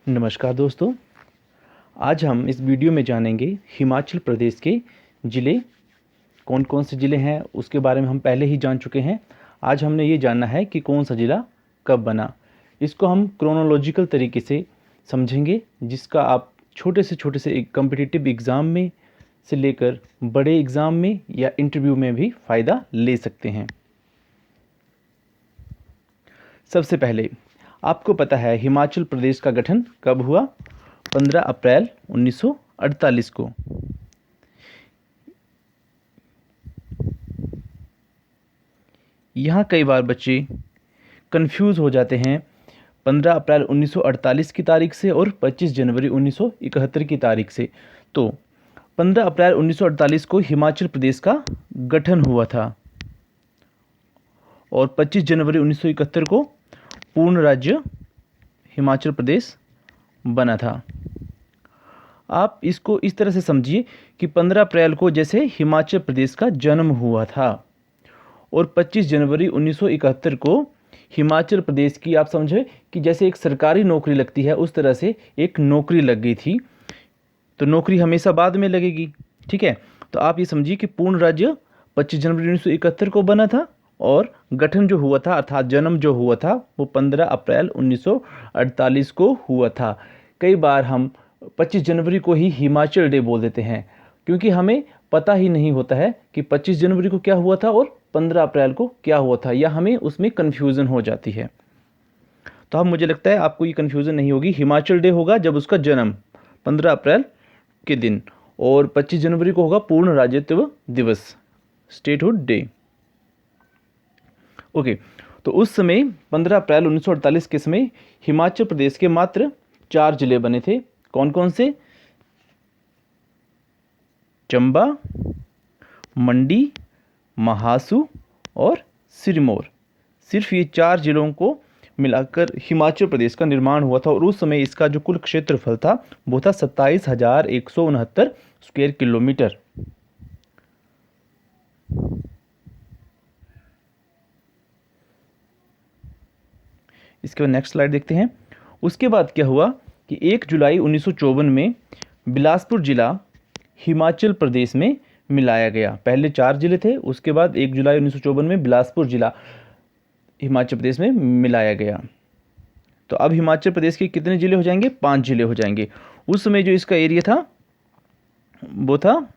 नमस्कार दोस्तों। आज हम इस वीडियो में जानेंगे हिमाचल प्रदेश के ज़िले कौन कौन से ज़िले हैं। उसके बारे में हम पहले ही जान चुके हैं। आज हमने ये जानना है कि कौन सा ज़िला कब बना। इसको हम क्रोनोलॉजिकल तरीके से समझेंगे, जिसका आप छोटे से एक कॉम्पिटिटिव एग्ज़ाम में से लेकर बड़े एग्ज़ाम में या इंटरव्यू में भी फ़ायदा ले सकते हैं। सबसे पहले आपको पता है हिमाचल प्रदेश का गठन कब हुआ? 15 अप्रैल 1948 को। यहाँ कई बार बच्चे कंफ्यूज हो जाते हैं 15 अप्रैल 1948 की तारीख से और 25 जनवरी 1971 की तारीख से। तो 15 अप्रैल 1948 को हिमाचल प्रदेश का गठन हुआ था और 25 जनवरी 1971 को पूर्ण राज्य हिमाचल प्रदेश बना था। आप इसको इस तरह से समझिए कि 15 अप्रैल को जैसे हिमाचल प्रदेश का जन्म हुआ था और 25 जनवरी 1971 को हिमाचल प्रदेश की, आप समझे कि जैसे एक सरकारी नौकरी लगती है उस तरह से एक नौकरी लग गई थी। तो नौकरी हमेशा बाद में लगेगी, ठीक है। तो आप ये समझिए कि पूर्ण राज्य 25 जनवरी 1971 को बना था और गठन जो हुआ था अर्थात जन्म जो हुआ था वो 15 अप्रैल 1948 को हुआ था। कई बार हम 25 जनवरी को ही हिमाचल डे बोल देते हैं, क्योंकि हमें पता ही नहीं होता है कि 25 जनवरी को क्या हुआ था और 15 अप्रैल को क्या हुआ था, या हमें उसमें कन्फ्यूज़न हो जाती है। तो अब मुझे लगता है आपको ये कन्फ्यूज़न नहीं होगी। हिमाचल डे होगा जब उसका जन्म 15 अप्रैल के दिन, और 25 जनवरी को होगा पूर्ण राज्यत्व दिवस, स्टेटहुड डे। ओके, तो उस समय 15 अप्रैल 1948 के समय हिमाचल प्रदेश के मात्र 4 जिले बने थे। कौन कौन से? चंबा, मंडी, महासू और सिरमौर। सिर्फ ये 4 जिलों को मिलाकर हिमाचल प्रदेश का निर्माण हुआ था और उस समय इसका जो कुल क्षेत्रफल था वो था 27,169 स्क्वायर किलोमीटर। इसके बाद नेक्स्ट स्लाइड देखते हैं। उसके बाद क्या हुआ कि 1 जुलाई 1954 में बिलासपुर जिला हिमाचल प्रदेश में मिलाया गया। पहले 4 जिले थे, उसके बाद 1 जुलाई 1954 में बिलासपुर जिला हिमाचल प्रदेश में मिलाया गया। तो अब हिमाचल प्रदेश के कितने ज़िले हो जाएंगे? 5 जिले हो जाएंगे। उस समय जो इसका एरिया था वो था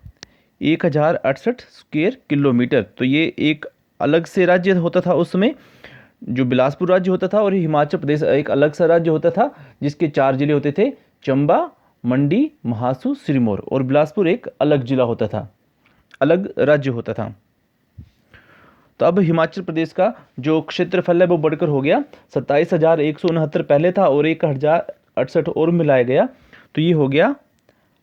1068 स्क्वायर किलोमीटर। तो ये एक अलग से राज्य होता था उस समय, जो बिलासपुर राज्य होता था, और हिमाचल प्रदेश एक अलग सा राज्य होता था जिसके 4 जिले होते थे, चंबा, मंडी, महासू, सिरमौर, और बिलासपुर एक अलग जिला होता था, अलग राज्य होता था। तो अब हिमाचल प्रदेश का जो क्षेत्रफल है वो बढ़कर हो गया 27,169 पहले था और 1068 और मिलाया गया, तो ये हो गया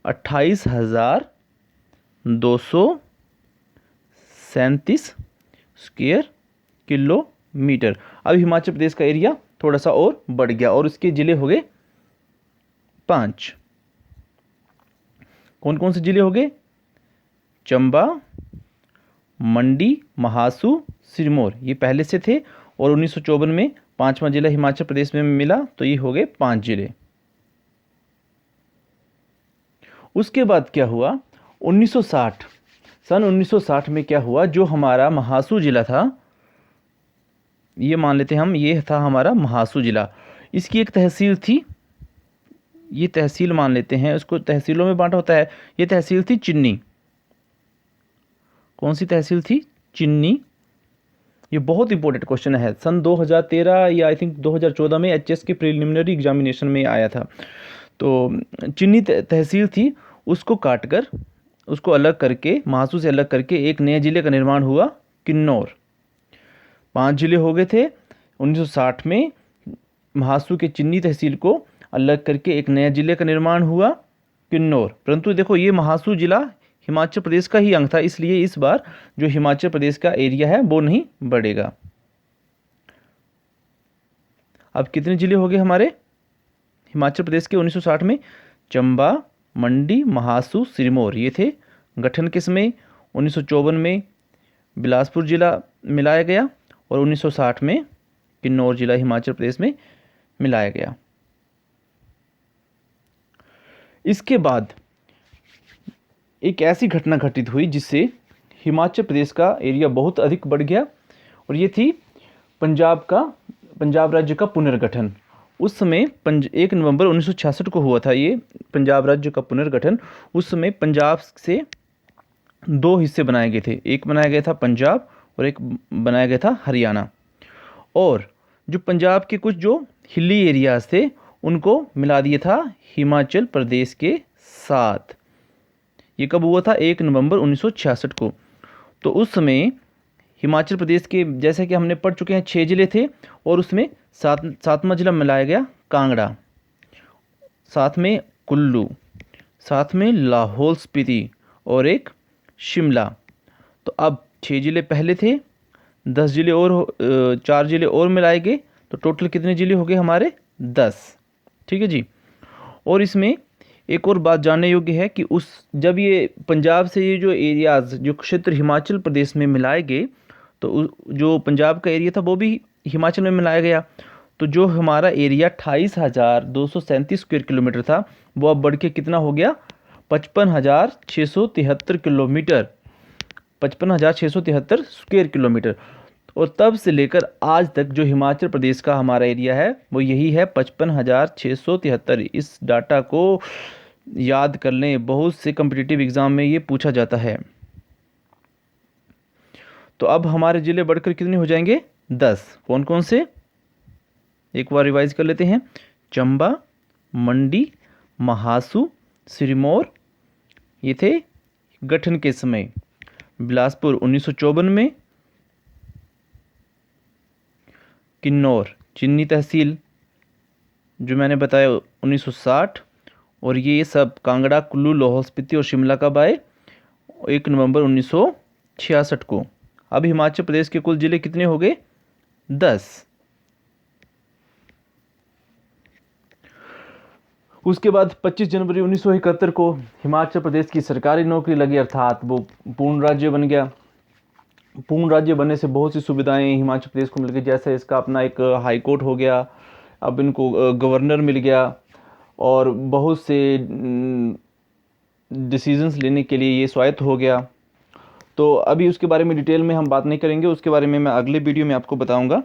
28,237 स्क्वायर किलोमीटर। अब हिमाचल प्रदेश का एरिया थोड़ा सा और बढ़ गया और उसके जिले हो गए 5। कौन कौन से जिले हो गए? चंबा, मंडी, महासू, सिरमौर, ये पहले से थे और 1954 में 5वां जिला हिमाचल प्रदेश में मिला, तो ये हो गए 5 जिले। उसके बाद क्या हुआ? 1960, सन 1960 में क्या हुआ, जो हमारा महासू जिला था, ये मान लेते हैं हम, ये था हमारा महासू जिला। इसकी एक तहसील थी, ये तहसील मान लेते हैं, उसको तहसीलों में बांटा होता है। ये तहसील थी चिन्नी। कौन सी तहसील थी? चिन्नी। ये बहुत इंपॉर्टेंट क्वेश्चन है, सन 2013 या आई थिंक 2014 में एचएस के प्रिलिमिनरी एग्जामिनेशन में आया था। तो चिन्नी तहसील थी, उसको काटकर, उसको अलग करके, महासू से अलग करके एक नए जिले का निर्माण हुआ, किन्नौर। 5 जिले हो गए थे 1960 में। महासू के चिन्नी तहसील को अलग करके एक नया जिले का निर्माण हुआ, किन्नौर। परंतु देखो, ये महासू जिला हिमाचल प्रदेश का ही अंग था, इसलिए इस बार जो हिमाचल प्रदेश का एरिया है वो नहीं बढ़ेगा। अब कितने जिले हो गए हमारे हिमाचल प्रदेश के 1960 में? चंबा, मंडी, महासू, सिरमौर, ये थे। गठन किस में? 1954 में बिलासपुर जिला मिलाया गया और 1960 में किन्नौर जिला हिमाचल प्रदेश में मिलाया गया। इसके बाद एक ऐसी घटना घटित हुई जिससे हिमाचल प्रदेश का एरिया बहुत अधिक बढ़ गया, और ये थी पंजाब राज्य का पुनर्गठन। उस समय 1 नवंबर 1966 को हुआ था ये पंजाब राज्य का पुनर्गठन। उस समय पंजाब से 2 हिस्से बनाए गए थे, एक बनाया गया था पंजाब और एक बनाया गया था हरियाणा। और जो पंजाब के कुछ जो हिली एरियाज थे उनको मिला दिया था हिमाचल प्रदेश के साथ। ये कब हुआ था? 1 नवंबर 1966 को। तो उस समय हिमाचल प्रदेश के, जैसे कि हमने पढ़ चुके हैं, 6 ज़िले थे और उसमें सातवां जिला मिलाया गया कांगड़ा, साथ में कुल्लू, साथ में लाहौल स्पीति और एक शिमला। तो अब 6 ज़िले पहले थे, 10 ज़िले और 4 ज़िले और मिलाए गए, तो टोटल कितने ज़िले हो गए हमारे? 10। ठीक है जी। और इसमें एक और बात जानने योग्य है कि जब ये पंजाब से ये जो एरियाज़, जो क्षेत्र हिमाचल प्रदेश में मिलाए गए, तो जो पंजाब का एरिया था वो भी हिमाचल में मिलाया गया। तो जो हमारा एरिया 28,237 स्क्वायर किलोमीटर था वो अब बढ़ के कितना हो गया? 55,673 किलोमीटर, 55,673 स्क्वायर किलोमीटर। और तब से लेकर आज तक जो हिमाचल प्रदेश का हमारा एरिया है वो यही है, 55,673। इस डाटा को याद कर लें, बहुत से कम्पिटिटिव एग्ज़ाम में ये पूछा जाता है। तो अब हमारे ज़िले बढ़कर कितने हो जाएंगे? 10। कौन कौन से? एक बार रिवाइज कर लेते हैं। चंबा, मंडी, महासू, सिरमौर, ये थे गठन के समय। बिलासपुर 1954 में, किन्नौर चिन्नी तहसील जो मैंने बताया 1960, और ये सब कांगड़ा, कुल्लू, लाहौल स्पीति और शिमला कब आए? 1 नवंबर 1966 को। अब हिमाचल प्रदेश के कुल ज़िले कितने हो गए? 10। उसके बाद 25 जनवरी 1971 को हिमाचल प्रदेश की सरकारी नौकरी लगी, अर्थात वो पूर्ण राज्य बन गया। पूर्ण राज्य बनने से बहुत सी सुविधाएं हिमाचल प्रदेश को मिल गई, जैसे इसका अपना एक हाई कोर्ट हो गया, अब इनको गवर्नर मिल गया, और बहुत से डिसीजंस लेने के लिए ये स्वायत्त हो गया। तो अभी उसके बारे में डिटेल में हम बात नहीं करेंगे, उसके बारे में मैं अगले वीडियो में आपको बताऊंगा,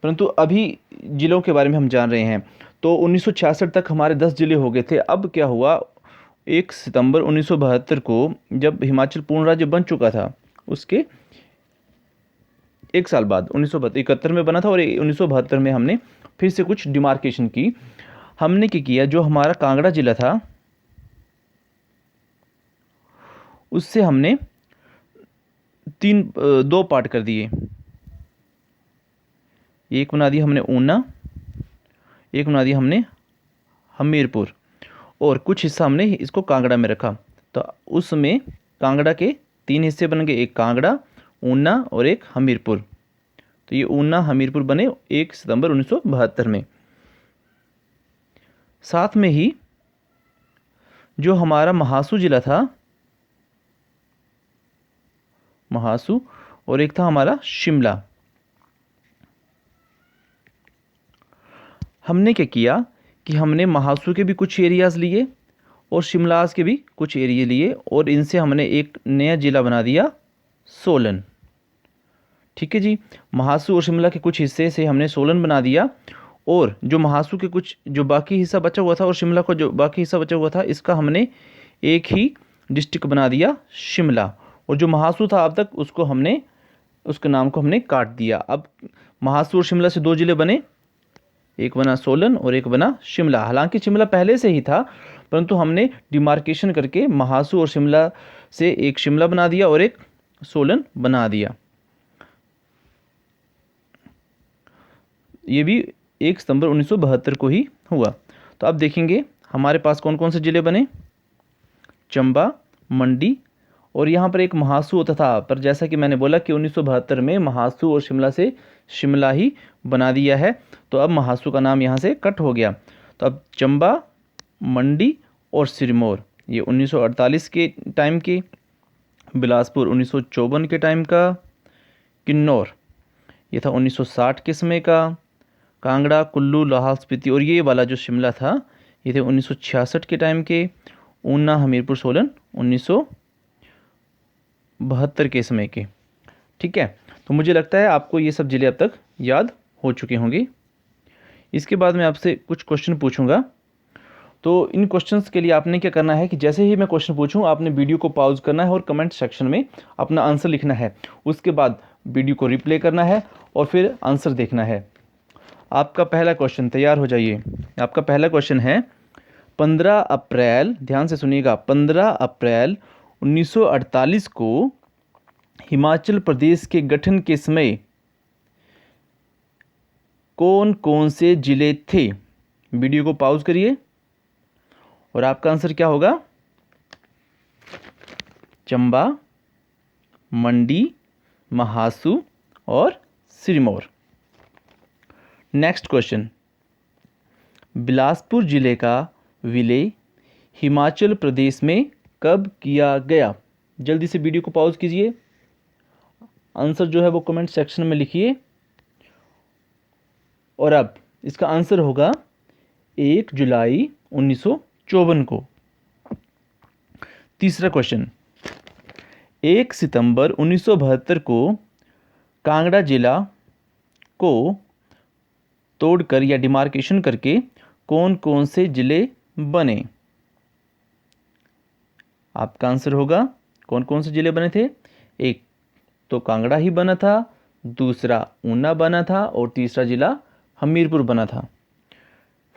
परंतु अभी ज़िलों के बारे में हम जान रहे हैं। तो 1966 तक हमारे 10 ज़िले हो गए थे। अब क्या हुआ? 1 सितंबर 1972 को जब हिमाचल पूर्ण राज्य बन चुका था, उसके 1 साल बाद 1971 में बना था, और 1972 में हमने फिर से कुछ डिमार्केशन की। हमने क्या किया? जो हमारा कांगड़ा जिला था उससे हमने 2 पार्ट कर दिए। एक बना दिया हमने ऊना, एक बना दिया हमने हमीरपुर, और कुछ हिस्सा हमने इसको कांगड़ा में रखा। तो उसमें कांगड़ा के 3 हिस्से बन गए, एक कांगड़ा, ऊना और एक हमीरपुर। तो ये ऊना हमीरपुर बने 1 सितंबर 1972 में। साथ में ही जो हमारा महासू जिला था, महासू, और एक था हमारा शिमला। हमने क्या किया कि हमने महासू के भी कुछ एरियाज़ लिए और शिमलास के भी कुछ एरिया लिए, और इनसे हमने एक नया ज़िला बना दिया, सोलन। ठीक है जी। महासू और शिमला के कुछ हिस्से से हमने सोलन बना दिया, और जो महासू के कुछ जो बाकी हिस्सा बचा हुआ था और शिमला को जो बाकी हिस्सा बचा हुआ था, इसका हमने एक ही डिस्ट्रिक्ट बना दिया, शिमला। और जो महासू था अब तक, उसके नाम को हमने काट दिया। अब महासू और शिमला से 2 ज़िले बने, एक बना सोलन और एक बना शिमला। हालांकि शिमला पहले से ही था, परंतु हमने डिमार्केशन करके महासू और शिमला से एक शिमला बना दिया और एक सोलन बना दिया। ये भी 1 सितंबर 1972 को ही हुआ। तो अब देखेंगे हमारे पास कौन कौन से ज़िले बने। चंबा, मंडी, और यहाँ पर एक महासू होता था, पर जैसा कि मैंने बोला कि 1972 में महासू और शिमला से शिमला ही बना दिया है, तो अब महासू का नाम यहाँ से कट हो गया। तो अब चंबा, मंडी और सिरमौर ये 1948 के टाइम के, बिलासपुर 1954 के टाइम का, किन्नौर ये था 1960 के समय का, कांगड़ा, कुल्लू, लाहौल स्पीति और ये वाला जो शिमला था ये थे 1966 के टाइम के, ऊना, हमीरपुर, सोलन 1972 के समय के। ठीक है, तो मुझे लगता है आपको ये सब ज़िले अब तक याद हो चुके होंगे। इसके बाद मैं आपसे कुछ क्वेश्चन पूछूंगा। तो इन क्वेश्चंस के लिए आपने क्या करना है कि जैसे ही मैं क्वेश्चन पूछूं आपने वीडियो को पॉज करना है और कमेंट सेक्शन में अपना आंसर लिखना है। उसके बाद वीडियो को रिप्ले करना है और फिर आंसर देखना है। आपका पहला क्वेश्चन, तैयार हो जाइए। आपका पहला क्वेश्चन है 15 अप्रैल, ध्यान से सुनिएगा, 15 अप्रैल 1948 को हिमाचल प्रदेश के गठन के समय कौन कौन से जिले थे? वीडियो को पॉज करिए और आपका आंसर क्या होगा? चंबा, मंडी, महासू और सिरमौर। नेक्स्ट क्वेश्चन, बिलासपुर जिले का विलय हिमाचल प्रदेश में कब किया गया? जल्दी से वीडियो को पॉज कीजिए, आंसर जो है वो कमेंट सेक्शन में लिखिए। और अब इसका आंसर होगा 1 जुलाई 1954 को। तीसरा क्वेश्चन, 1 सितंबर 1972 को कांगड़ा जिला को तोड़कर या डिमार्केशन करके कौन कौन से जिले बने? आपका आंसर होगा, कौन कौन से जिले बने थे? एक तो कांगड़ा ही बना था, दूसरा ऊना बना था और तीसरा जिला हमीरपुर बना था।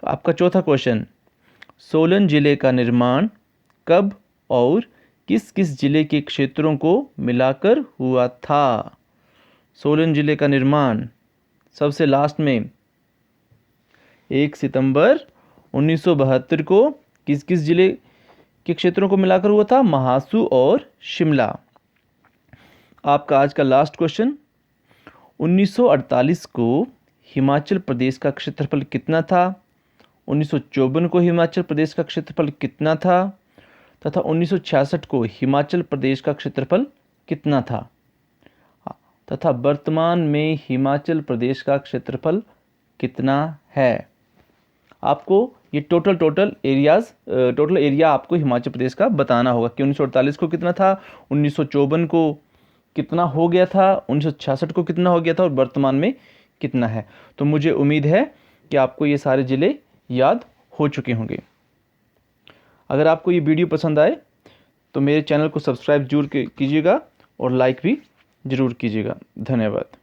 आपका चौथा क्वेश्चन, सोलन जिले का निर्माण कब और किस किस जिले के क्षेत्रों को मिलाकर हुआ था? सोलन जिले का निर्माण सबसे लास्ट में 1 सितंबर 1972 को किस किस जिले के क्षेत्रों को मिलाकर हुआ था? महासू और शिमला। आपका आज का लास्ट क्वेश्चन, 1948 को हिमाचल प्रदेश का क्षेत्रफल कितना था? 1954 को हिमाचल प्रदेश का क्षेत्रफल कितना था? तथा 1966 को हिमाचल प्रदेश का क्षेत्रफल कितना था? तथा वर्तमान में हिमाचल प्रदेश का क्षेत्रफल कितना है? आपको ये टोटल एरिया आपको हिमाचल प्रदेश का बताना होगा कि 1948 को कितना था, 1954 को कितना हो गया था, 1966 को कितना हो गया था और वर्तमान में कितना है। तो मुझे उम्मीद है कि आपको ये सारे ज़िले याद हो चुके होंगे। अगर आपको ये वीडियो पसंद आए तो मेरे चैनल को सब्सक्राइब जरूर कीजिएगा और लाइक भी ज़रूर कीजिएगा। धन्यवाद।